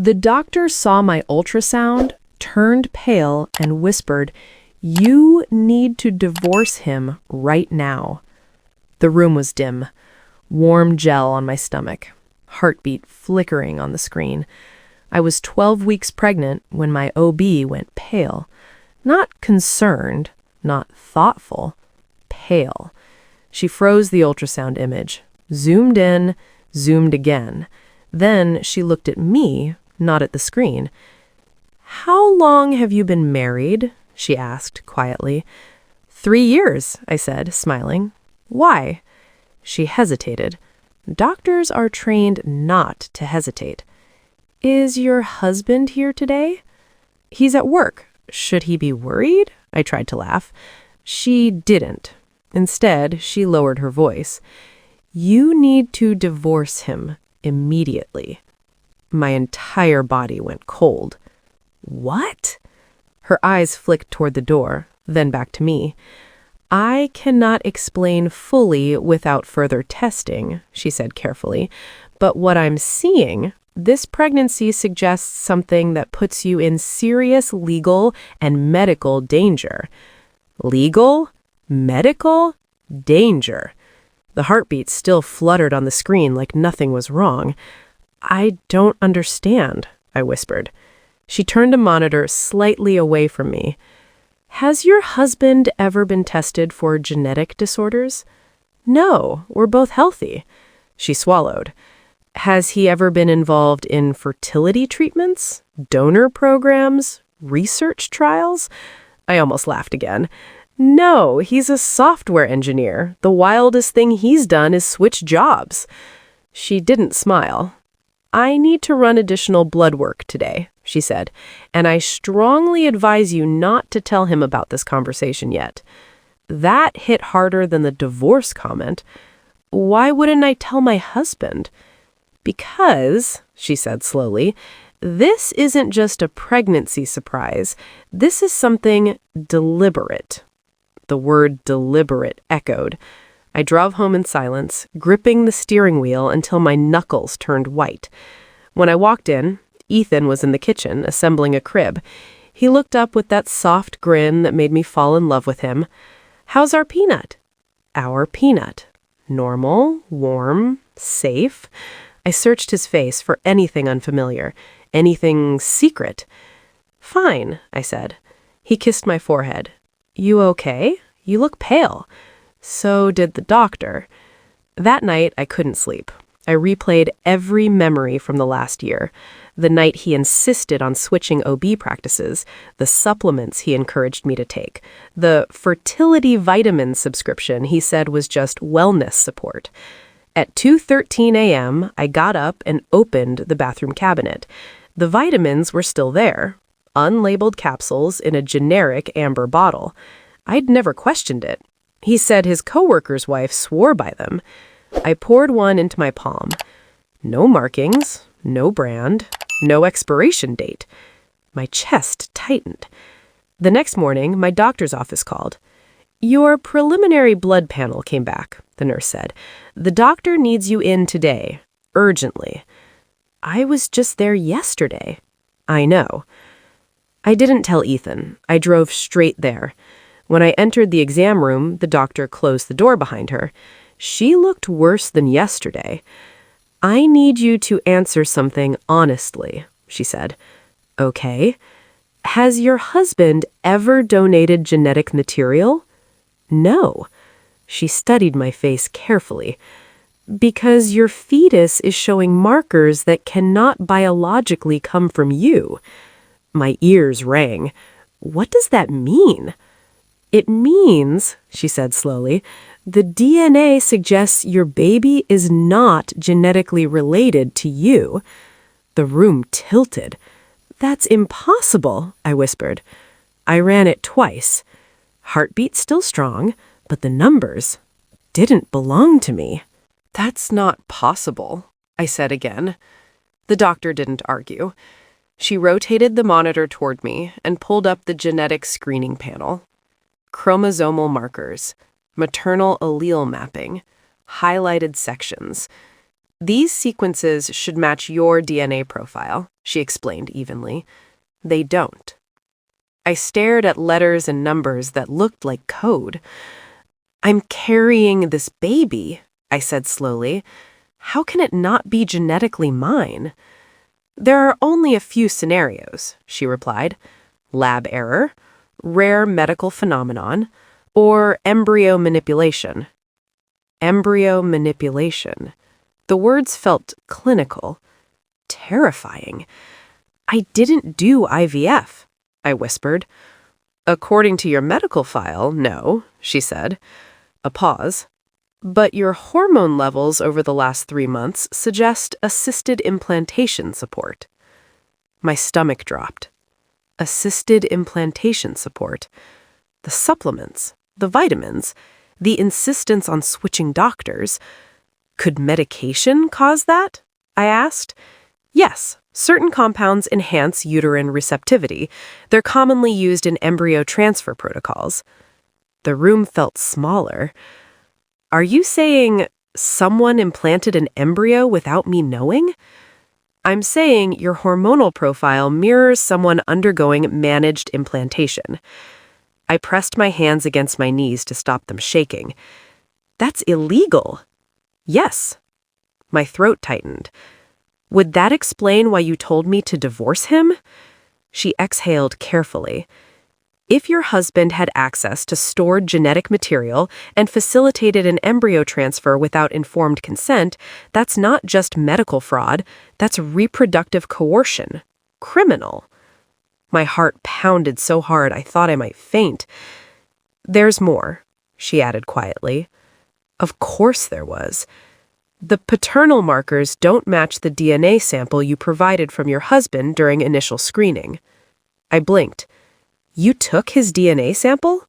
The doctor saw my ultrasound, turned pale, and whispered, "You need to divorce him right now." The room was dim, warm gel on my stomach, heartbeat flickering on the screen. I was 12 weeks pregnant when my OB went pale. Not concerned, not thoughtful, pale. She froze the ultrasound image, zoomed in, zoomed again. Then she looked at me, not at the screen. "How long have you been married?" she asked quietly. 3 years, I said, smiling. "Why?" She hesitated. Doctors are trained not to hesitate. "Is your husband here today?" "He's at work. Should he be worried?" I tried to laugh. She didn't. Instead, she lowered her voice. "You need to divorce him immediately." My entire body went cold. "What?" Her eyes flicked toward the door, then back to me. "I cannot explain fully without further testing," she said carefully. "But what I'm seeing, this pregnancy suggests something that puts you in serious legal and medical danger." Legal? Medical? Danger. The heartbeat still fluttered on the screen like nothing was wrong. "I don't understand," I whispered. She turned a monitor slightly away from me. "Has your husband ever been tested for genetic disorders?" "No, we're both healthy." She swallowed. "Has he ever been involved in fertility treatments, donor programs, research trials?" I almost laughed again. "No, he's a software engineer. The wildest thing he's done is switch jobs." She didn't smile. "I need to run additional blood work today," she said, "and I strongly advise you not to tell him about this conversation yet." That hit harder than the divorce comment. "Why wouldn't I tell my husband?" "Because," she said slowly, "this isn't just a pregnancy surprise. This is something deliberate." The word deliberate echoed. I drove home in silence, gripping the steering wheel until my knuckles turned white. When I walked in, Ethan was in the kitchen, assembling a crib. He looked up with that soft grin that made me fall in love with him. "How's our peanut?" "Our peanut. Normal, warm, safe." I searched his face for anything unfamiliar, anything secret. "Fine," I said. He kissed my forehead. "You okay? You look pale." So did the doctor. That night, I couldn't sleep. I replayed every memory from the last year. The night he insisted on switching OB practices, the supplements he encouraged me to take, the fertility vitamin subscription he said was just wellness support. At 2:13 a.m., I got up and opened the bathroom cabinet. The vitamins were still there, unlabeled capsules in a generic amber bottle. I'd never questioned it. He said his coworker's wife swore by them. I poured one into my palm. No markings, no brand, no expiration date. My chest tightened. The next morning, my doctor's office called. "Your preliminary blood panel came back," the nurse said. "The doctor needs you in today, urgently." I was just there yesterday. I know. I didn't tell Ethan. I drove straight there. When I entered the exam room, the doctor closed the door behind her. She looked worse than yesterday. "I need you to answer something honestly," she said. "Okay. Has your husband ever donated genetic material?" "No." She studied my face carefully. "Because your fetus is showing markers that cannot biologically come from you." My ears rang. "What does that mean?" "It means," she said slowly, "the DNA suggests your baby is not genetically related to you." The room tilted. "That's impossible," I whispered. I ran it twice. Heartbeat still strong, but the numbers didn't belong to me. "That's not possible," I said again. The doctor didn't argue. She rotated the monitor toward me and pulled up the genetic screening panel. Chromosomal markers, maternal allele mapping, highlighted sections. These sequences should match your DNA profile, she explained evenly. They don't. I stared at letters and numbers that looked like code. I'm carrying this baby, I said slowly. How can it not be genetically mine? There are only a few scenarios, she replied. Lab error, rare medical phenomenon, or embryo manipulation. Embryo manipulation. The words felt clinical, terrifying. I didn't do IVF, I whispered. According to your medical file, no, she said. A pause. But your hormone levels over the last 3 months suggest assisted implantation support. My stomach dropped. Assisted implantation support. The supplements, the vitamins, the insistence on switching doctors. Could medication cause that? I asked. Yes, certain compounds enhance uterine receptivity. They're commonly used in embryo transfer protocols. The room felt smaller. Are you saying someone implanted an embryo without me knowing? I'm saying your hormonal profile mirrors someone undergoing managed implantation. I pressed my hands against my knees to stop them shaking. That's illegal. Yes. My throat tightened. Would that explain why you told me to divorce him? She exhaled carefully. If your husband had access to stored genetic material and facilitated an embryo transfer without informed consent, that's not just medical fraud, that's reproductive coercion. Criminal. My heart pounded so hard I thought I might faint. There's more, she added quietly. Of course there was. The paternal markers don't match the DNA sample you provided from your husband during initial screening. I blinked. You took his DNA sample?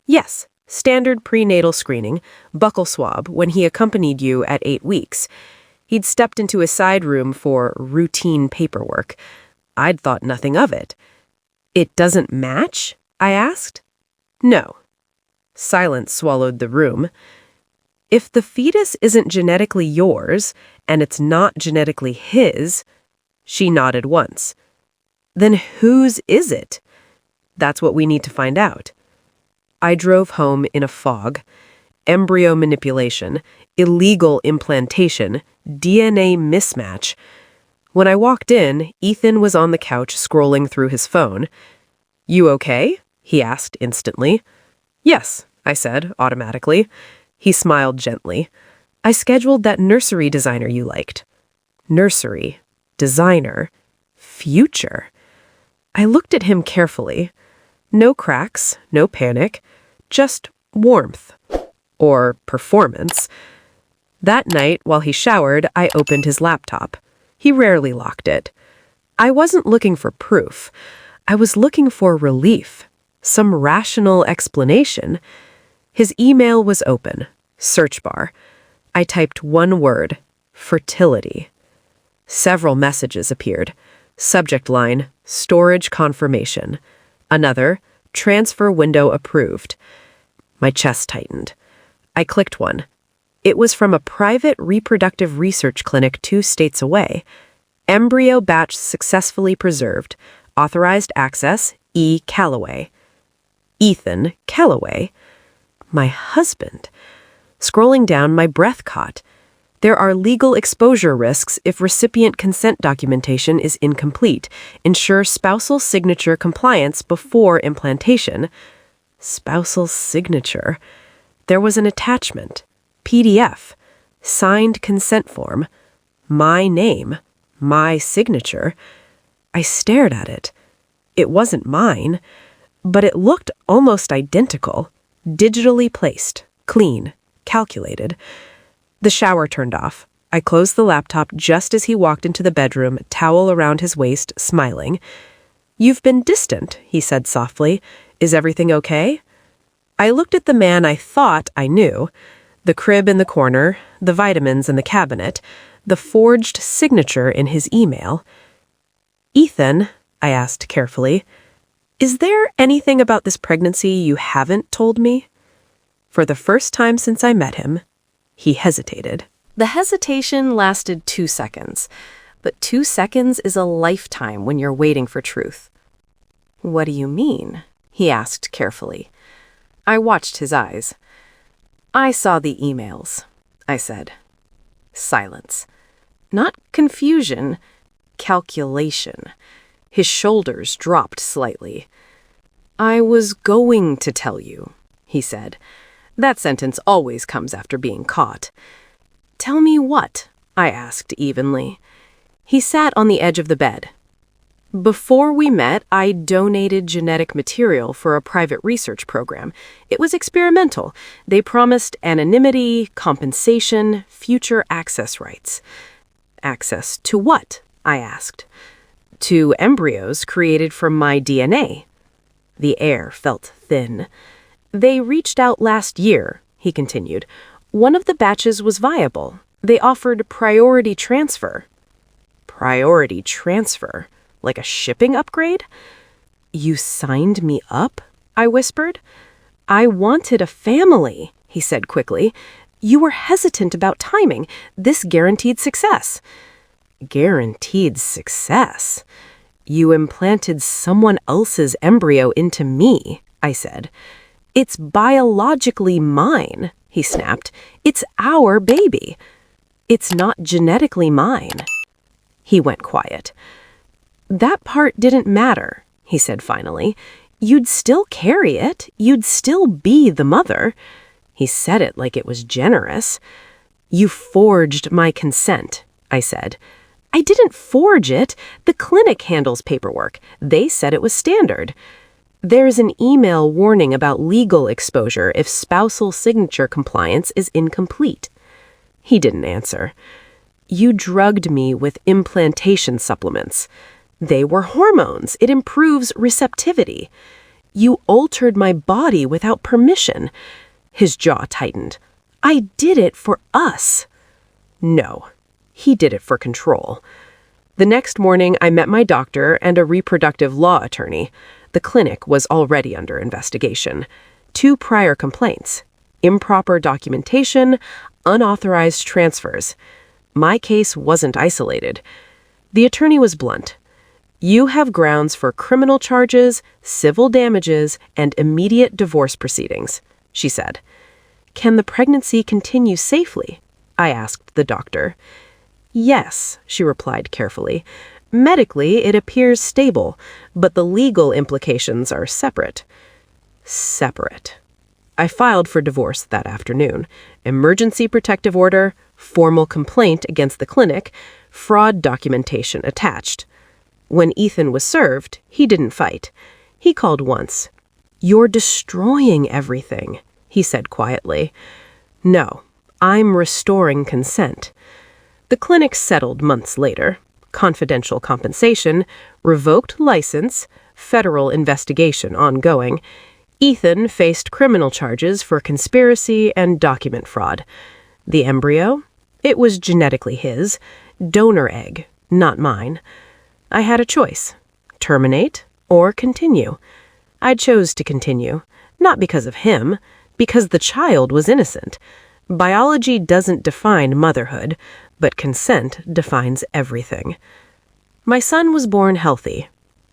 Yes, standard prenatal screening, buccal swab, when he accompanied you at 8 weeks. He'd stepped into a side room for routine paperwork. I'd thought nothing of it. It doesn't match? I asked. No. Silence swallowed the room. If the fetus isn't genetically yours, and it's not genetically his, she nodded once. Then whose is it? That's what we need to find out. I drove home in a fog. Embryo manipulation, illegal implantation, DNA mismatch. When I walked in, Ethan was on the couch scrolling through his phone. You okay? He asked instantly. Yes, I said automatically. He smiled gently. I scheduled that nursery designer you liked. Nursery, designer, future. I looked at him carefully. No cracks, no panic, just warmth. Or performance. That night, while he showered, I opened his laptop. He rarely locked it. I wasn't looking for proof. I was looking for relief. Some rational explanation. His email was open. Search bar. I typed one word. Fertility. Several messages appeared. Subject line, storage confirmation. Another, transfer window approved. My chest tightened. I clicked one. It was from a private reproductive research clinic 2 states away. Embryo batch successfully preserved. Authorized access, E. Calloway. Ethan Calloway. My husband. Scrolling down, my breath caught. There are legal exposure risks if recipient consent documentation is incomplete. Ensure spousal signature compliance before implantation. Spousal signature. There was an attachment. PDF. Signed consent form. My name. My signature. I stared at it. It wasn't mine, but it looked almost identical. Digitally placed. Clean. Calculated. The shower turned off. I closed the laptop just as he walked into the bedroom, towel around his waist, smiling. You've been distant, he said softly. Is everything okay? I looked at the man I thought I knew. The crib in the corner, the vitamins in the cabinet, the forged signature in his email. Ethan, I asked carefully, is there anything about this pregnancy you haven't told me? For the first time since I met him, he hesitated. The hesitation lasted 2 seconds, but 2 seconds is a lifetime when you're waiting for truth. "What do you mean?" he asked carefully. I watched his eyes. "I saw the emails," I said. Silence. Not confusion, calculation. His shoulders dropped slightly. "I was going to tell you," he said. That sentence always comes after being caught. "Tell me what?" I asked evenly. He sat on the edge of the bed. "Before we met, I donated genetic material for a private research program. It was experimental. They promised anonymity, compensation, future access rights." "Access to what?" I asked. "To embryos created from my DNA." The air felt thin. "They reached out last year," he continued. "One of the batches was viable. They offered priority transfer." Priority transfer? Like a shipping upgrade? "You signed me up?" I whispered. "I wanted a family," he said quickly. "You were hesitant about timing. This guaranteed success." Guaranteed success? "You implanted someone else's embryo into me," I said. "It's biologically mine," he snapped. "It's our baby." "It's not genetically mine." He went quiet. "That part didn't matter," he said finally. "You'd still carry it. You'd still be the mother." He said it like it was generous. "You forged my consent," I said. "I didn't forge it. The clinic handles paperwork. They said it was standard." "There's an email warning about legal exposure if spousal signature compliance is incomplete." He didn't answer. "You drugged me with implantation supplements. They were hormones. It improves receptivity. You altered my body without permission." His jaw tightened. "I did it for us." No, he did it for control. The next morning, I met my doctor and a reproductive law attorney. The clinic was already under investigation. 2 prior complaints: improper documentation, unauthorized transfers. My case wasn't isolated. The attorney was blunt. "You have grounds for criminal charges, civil damages, and immediate divorce proceedings," she said. "Can the pregnancy continue safely?" I asked the doctor. "Yes," she replied carefully. "Medically, it appears stable, but the legal implications are separate." Separate. I filed for divorce that afternoon. Emergency protective order, formal complaint against the clinic, fraud documentation attached. When Ethan was served, he didn't fight. He called once. "You're destroying everything," he said quietly. "No, I'm restoring consent." The clinic settled months later. Confidential compensation, revoked license, federal investigation ongoing. Ethan faced criminal charges for conspiracy and document fraud. The embryo? It was genetically his. Donor egg, not mine. I had a choice: terminate or continue. I chose to continue, not because of him, because the child was innocent. Biology doesn't define motherhood, but consent defines everything. My son was born healthy.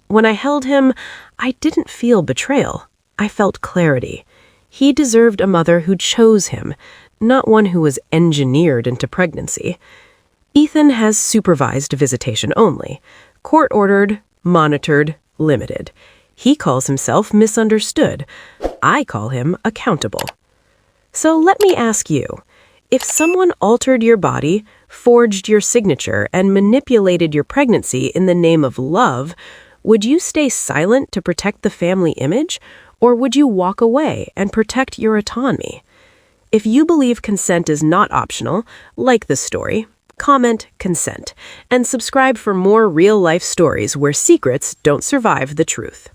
When I held him, I didn't feel betrayal. I felt clarity. He deserved a mother who chose him, not one who was engineered into pregnancy. Ethan has supervised visitation only. Court-ordered, monitored, limited. He calls himself misunderstood. I call him accountable. So let me ask you, if someone altered your body, forged your signature, and manipulated your pregnancy in the name of love, would you stay silent to protect the family image, or would you walk away and protect your autonomy? If you believe consent is not optional, like this story, comment consent, and subscribe for more real-life stories where secrets don't survive the truth.